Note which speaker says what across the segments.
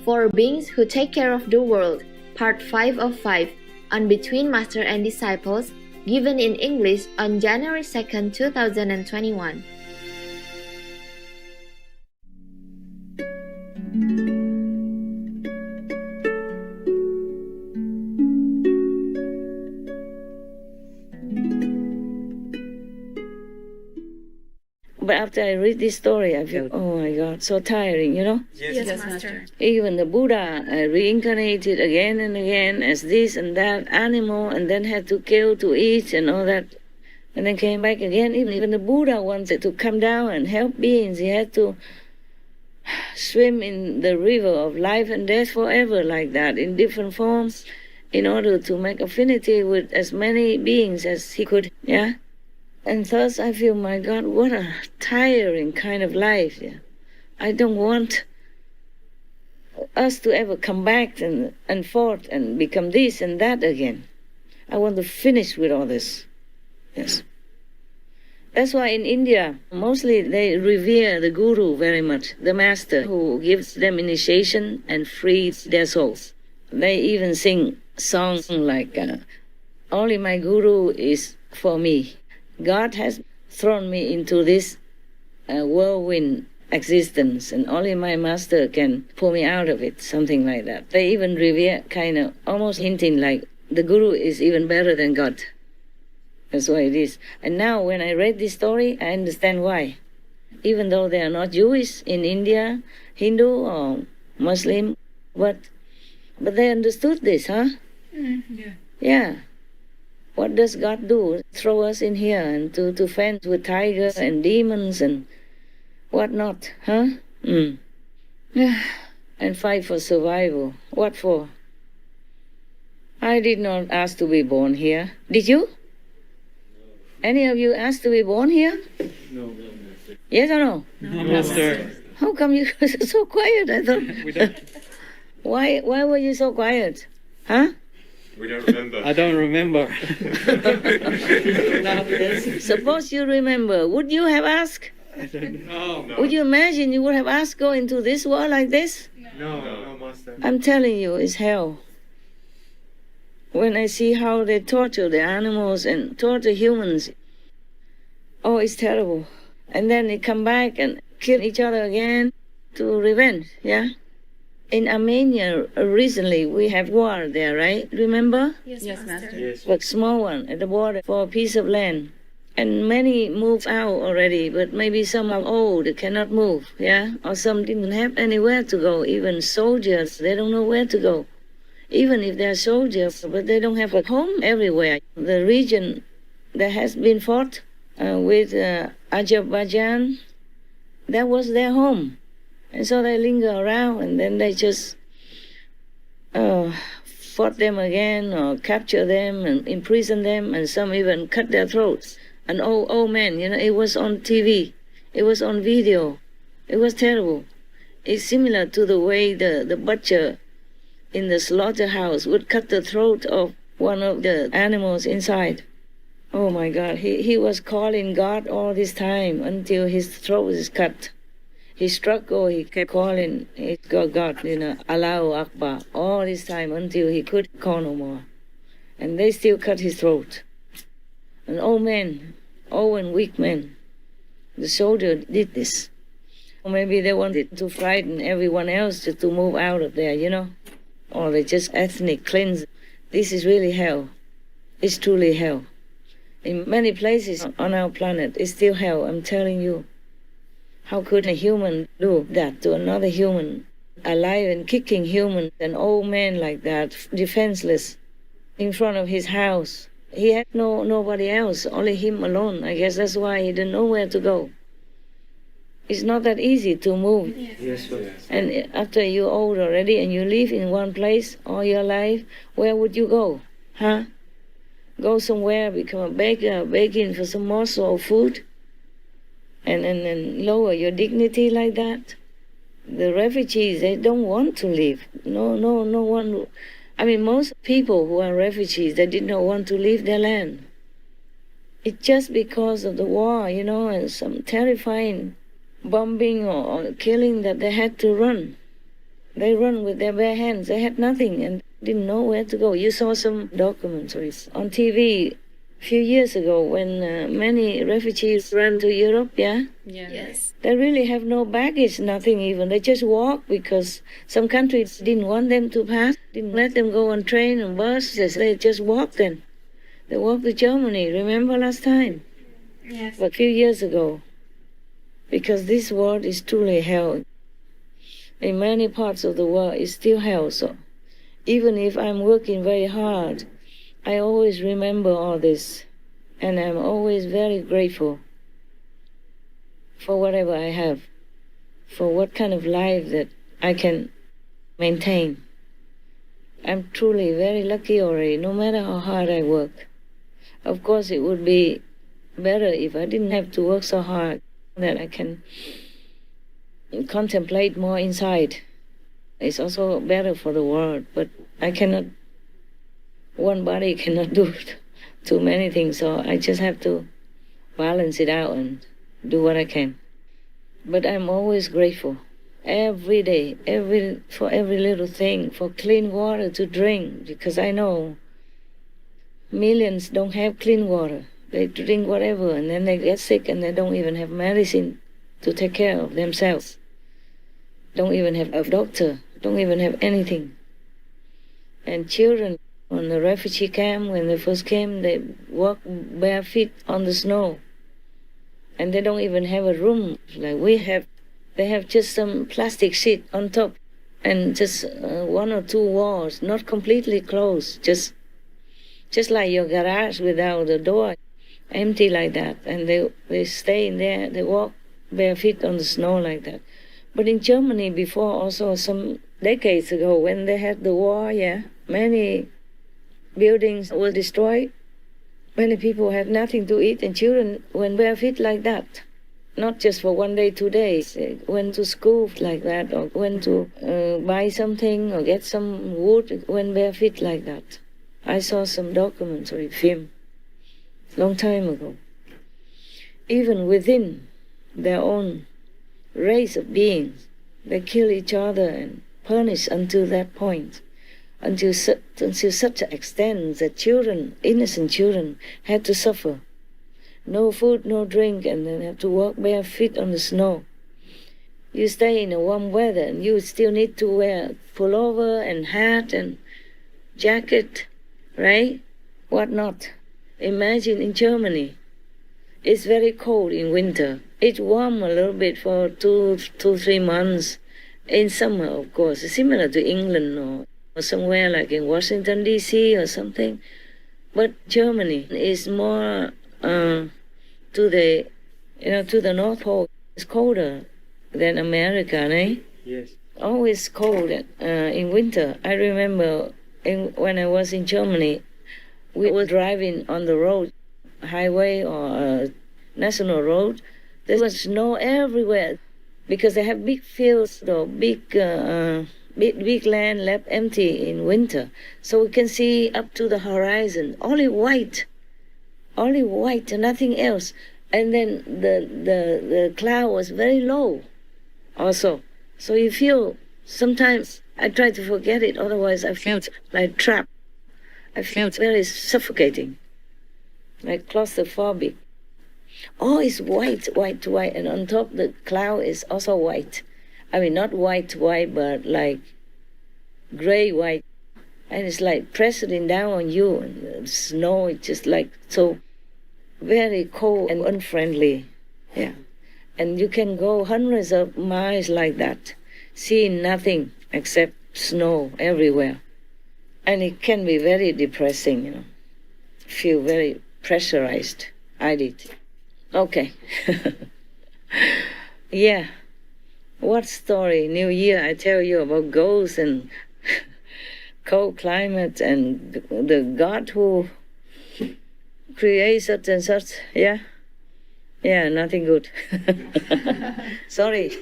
Speaker 1: Four Beings Who Take Care of the World, Part 5 of 5, on Between Master and Disciples, given in English on January 2nd, 2021.
Speaker 2: But after I read this story, I feel, oh my God, so tiring,
Speaker 3: Yes, Master.
Speaker 2: Even the Buddha reincarnated again and again as this and that animal, and then had to kill to eat and all that, and then came back again. Even the Buddha wanted to come down and help beings. He had to swim in the river of life and death forever like that, in different forms, in order to make affinity with as many beings as he could, yeah? And thus I feel, my God, what a tiring kind of life. Yeah? I don't want us to ever come back and forth and become this and that again. I want to finish with all this. Yes. That's why in India, mostly they revere the guru very much, the master who gives them initiation and frees their souls. They even sing songs like, only my guru is for me. God has thrown me into this whirlwind existence, and only my master can pull me out of it, something like that. They even revere, kind of almost hinting like the guru is even better than God. That's why it is. And now when I read this story, I understand why. Even though they are not Jewish in India, Hindu or Muslim, but they understood this, huh?
Speaker 3: Yeah.
Speaker 2: Yeah. What does God do? Throw us in here and to fence with tigers and demons and whatnot, huh? And fight for survival. What for? I did not ask to be born here. Did you? Any of you asked to be born here?
Speaker 4: No.
Speaker 2: Yes or no?
Speaker 4: No, Master.
Speaker 2: How come you were so quiet? I thought.
Speaker 4: We don't.
Speaker 2: Why were you so quiet? Huh?
Speaker 5: We don't remember.
Speaker 4: I don't remember.
Speaker 2: Suppose you remember, would you have asked?
Speaker 4: I don't know.
Speaker 5: No.
Speaker 2: Would you imagine you would have asked go into this world like this?
Speaker 4: No, Master.
Speaker 2: I'm telling you, it's hell. When I see how they torture the animals and torture humans, oh, it's terrible. And then they come back and kill each other again to revenge, yeah? In Armenia, recently, we have war there, right? Remember?
Speaker 3: Yes, Master.
Speaker 4: Yes.
Speaker 2: But small one at the border for a piece of land. And many moved out already, but maybe some are old, they cannot move, yeah? Or some didn't have anywhere to go. Even soldiers, they don't know where to go. Even if they're soldiers, but they don't have a home everywhere. The region that has been fought with Azerbaijan, that was their home. And so they linger around, and then they just fought them again, or capture them and imprison them, and some even cut their throats. An old man, it was on TV, it was on video, it was terrible. It's similar to the way the butcher in the slaughterhouse would cut the throat of one of the animals inside. Oh my God, he was calling God all this time until his throat is cut. He struck, he kept calling, he got God, Allahu Akbar, all this time until he could call no more. And they still cut his throat. An old man, old and weak man. The soldier did this. Or maybe they wanted to frighten everyone else to move out of there, Or they just ethnic cleanse. This is really hell. It's truly hell. In many places on our planet, it's still hell, I'm telling you. How could a human do that to another human? Alive and kicking human, an old man like that, defenseless, in front of his house. He had nobody else, only him alone. I guess that's why he didn't know where to go. It's not that easy to move.
Speaker 4: Yes, Master.
Speaker 2: And after you're old already and you live in one place all your life, where would you go? Huh? Go somewhere, become a baker, begging for some morsel of food? And lower your dignity like that? The refugees, they don't want to leave. No one. Most people who are refugees, they did not want to leave their land. It's just because of the war, and some terrifying bombing or killing that they had to run. They run with their bare hands. They had nothing and didn't know where to go. You saw some documentaries on TV a few years ago when many refugees ran to Europe, yeah?
Speaker 3: Yes.
Speaker 2: They really have no baggage, nothing even. They just walk because some countries didn't want them to pass, didn't let them go on train and bus. They just walked then. They walked to Germany, remember last time?
Speaker 3: Yes.
Speaker 2: A few years ago. Because this world is truly hell. In many parts of the world, it's still hell. So even if I'm working very hard, I always remember all this. And I'm always very grateful for whatever I have, for what kind of life that I can maintain. I'm truly very lucky already, no matter how hard I work. Of course, it would be better if I didn't have to work so hard, that I can contemplate more inside. It's also better for the world, but I cannot, one body cannot do too many things, so I just have to balance it out and do what I can. But I'm always grateful. Every day, for every little thing, for clean water to drink, because I know millions don't have clean water. They drink whatever, and then they get sick, and they don't even have medicine to take care of themselves. Don't even have a doctor, don't even have anything. And children on the refugee camp, when they first came, they walk bare feet on the snow. And they don't even have a room like we have. They have just some plastic sheet on top and just one or two walls, not completely closed, just like your garage without a door, empty like that. And they stay in there, they walk bare feet on the snow like that. But in Germany before, also some decades ago, when they had the war, many buildings were destroyed. Many people had nothing to eat, and children went bare feet like that. Not just for 1 day, 2 days. They went to school like that, or went to buy something or get some wood, went bare feet like that. I saw some documentary film long time ago. Even within their own race of beings, they kill each other and punish until that point. Until such an extent that children, innocent children, had to suffer. No food, no drink, and then have to walk bare feet on the snow. You stay in a warm weather, and you still need to wear pullover and hat and jacket, right? What not? Imagine in Germany, it's very cold in winter. It's warm a little bit for 3 months. In summer, of course, it's similar to England or somewhere like in Washington, D.C. or something. But Germany is more to the North Pole. It's colder than America, eh?
Speaker 4: Yes.
Speaker 2: Always cold in winter. I remember when I was in Germany, we were driving on the road, highway or national road. There was snow everywhere because they have big fields or big land left empty in winter. So we can see up to the horizon, only white, and nothing else. And then the cloud was very low also. So you feel, sometimes I try to forget it, otherwise I felt like trapped. I felt very suffocating, like claustrophobic. Oh, it's white, and on top the cloud is also white. I mean, not white, but like gray white. And it's like pressing down on you, and the snow is just like so very cold and unfriendly. Yeah. And you can go hundreds of miles like that, seeing nothing except snow everywhere. And it can be very depressing, Feel very pressurized. I did. Okay. Yeah. What story? New Year, I tell you about ghosts and cold climate and the God who creates such and such. Yeah? Yeah, nothing good. Sorry.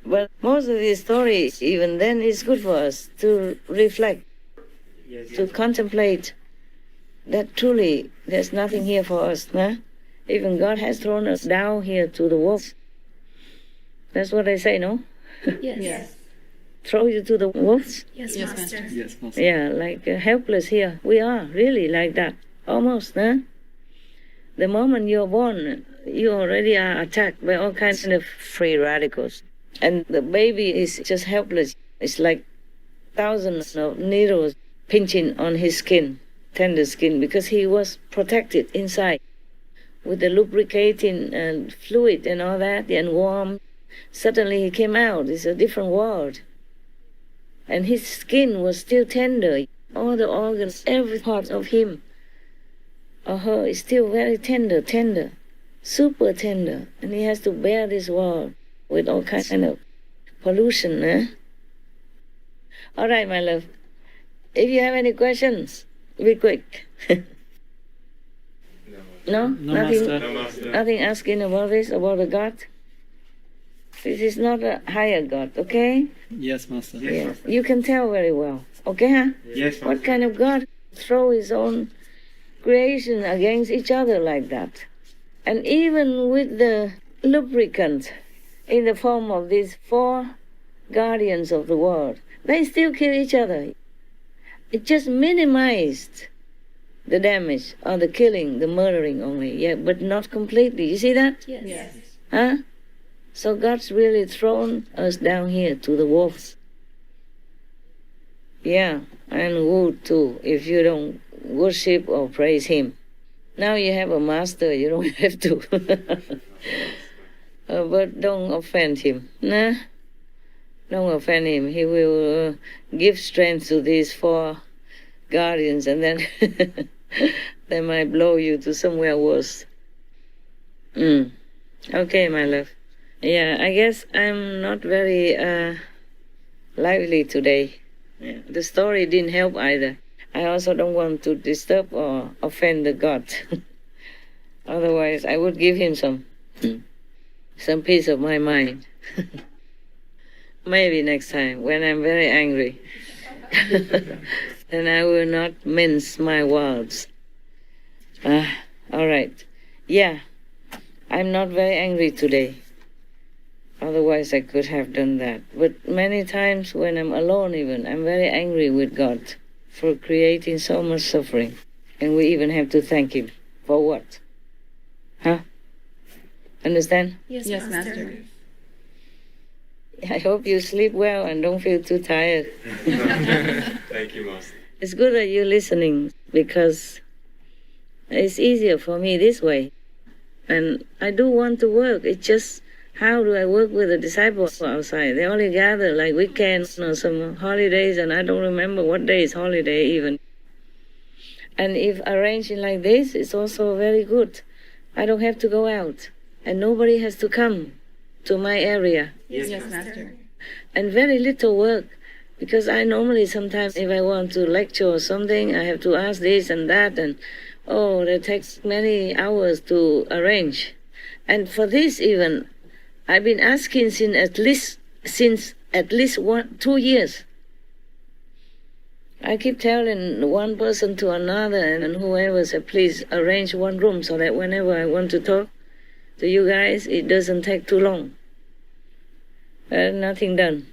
Speaker 2: But most of these stories, even then, is good for us to reflect, to contemplate that truly there's nothing here for us. Huh? Even God has thrown us down here to the wolves. That's what they say, no?
Speaker 1: Yes.
Speaker 3: Yes.
Speaker 2: Throw you to the wolves?
Speaker 3: Yes,
Speaker 5: Yes,
Speaker 3: Master.
Speaker 5: Master.
Speaker 4: Yes, Master.
Speaker 2: Yeah, like helpless here. We are really like that. Almost, huh? The moment you're born, you already are attacked by all kinds of free radicals. And the baby is just helpless. It's like thousands of needles pinching on his skin, tender skin, because he was protected inside with the lubricating fluid and all that, and warm. Suddenly he came out. It's a different world. And his skin was still tender. All the organs, every part of him or her is still very tender, super tender. And he has to bear this world with all kinds of pollution. Eh? All right, my love. If you have any questions, be quick. No?
Speaker 4: No,
Speaker 2: Nothing,
Speaker 4: Master. No, Master.
Speaker 2: nothing asking about this, about the God? This is not a higher God, okay?
Speaker 4: Yes, Master.
Speaker 2: Yes. You can tell very well. Okay, huh?
Speaker 4: Yes, Master.
Speaker 2: What kind of God throw his own creation against each other like that? And even with the lubricant in the form of these 4 guardians of the world, they still kill each other. It just minimized the damage or the killing, the murdering only, yeah, but not completely. You see that?
Speaker 1: Yes.
Speaker 3: Yes.
Speaker 2: Huh? So God's really thrown us down here to the wolves. Yeah, and wood too, if you don't worship or praise him. Now you have a master, you don't have to. But don't offend him. Nah? Don't offend him. He will give strength to these 4 guardians, and then they might blow you to somewhere worse. Okay, my love. Yeah, I guess I'm not very lively today. Yeah. The story didn't help either. I also don't want to disturb or offend the God. Otherwise, I would give him some peace of my mind. Maybe next time, when I'm very angry. Then I will not mince my words. All right. Yeah, I'm not very angry today. Otherwise, I could have done that. But many times when I'm alone even, I'm very angry with God for creating so much suffering. And we even have to thank him. For what? Huh? Understand?
Speaker 3: Yes,
Speaker 5: Yes,
Speaker 3: Master.
Speaker 5: Master.
Speaker 2: I hope you sleep well and don't feel too tired.
Speaker 4: Thank you, Master.
Speaker 2: It's good that you're listening, because it's easier for me this way. And I do want to work. It's just, how do I work with the disciples outside? They only gather like weekends or some holidays, and I don't remember what day is holiday even. And if arranging like this, it's also very good. I don't have to go out, and nobody has to come to my area.
Speaker 3: Yes, Master.
Speaker 2: And very little work, because I normally sometimes, if I want to lecture or something, I have to ask this and that, and that takes many hours to arrange. And for this even, I've been asking since at least 2 years. I keep telling one person to another and whoever said, please arrange one room so that whenever I want to talk to you guys, it doesn't take too long. Nothing done.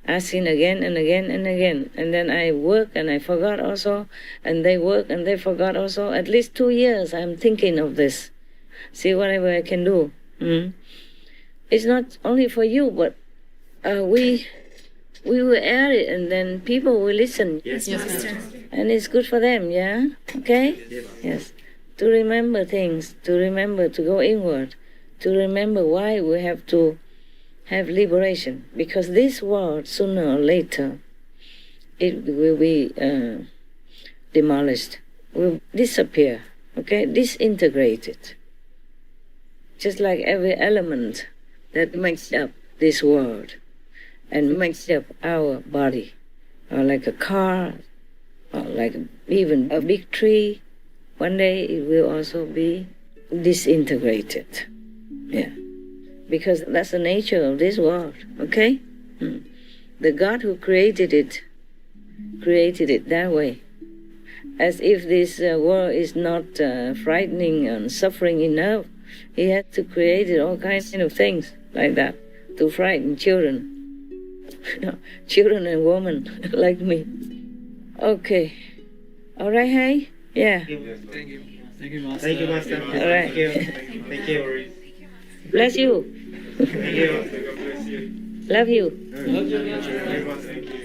Speaker 2: Asking again and again and again. And then I work and I forgot also. And they work and they forgot also. At least 2 years I'm thinking of this. See whatever I can do. It's not only for you, but we will air it and then people will listen.
Speaker 3: Yes, Master.
Speaker 2: And it's good for them, yeah? Okay? Yes. To remember things, to remember to go inward, to remember why we have to have liberation. Because this world, sooner or later, it will be demolished, will disappear, okay? Disintegrated. Just like every element that makes up this world and makes up our body, or like a car, or like even a big tree, one day it will also be disintegrated. Yeah. Because that's the nature of this world, okay? The God who created it that way. As if this world is not frightening and suffering enough, he had to create all kinds of things like that to frighten children. children and women like me. Okay. All right, hey? Yeah.
Speaker 4: Thank you.
Speaker 5: Thank you, Master.
Speaker 6: Thank you, Master.
Speaker 2: All right.
Speaker 6: Thank you. Thank you.
Speaker 2: Bless you.
Speaker 4: Thank you, Master. God bless you.
Speaker 2: Love you.
Speaker 5: Love you, Master.
Speaker 4: Thank you, Master. Thank you.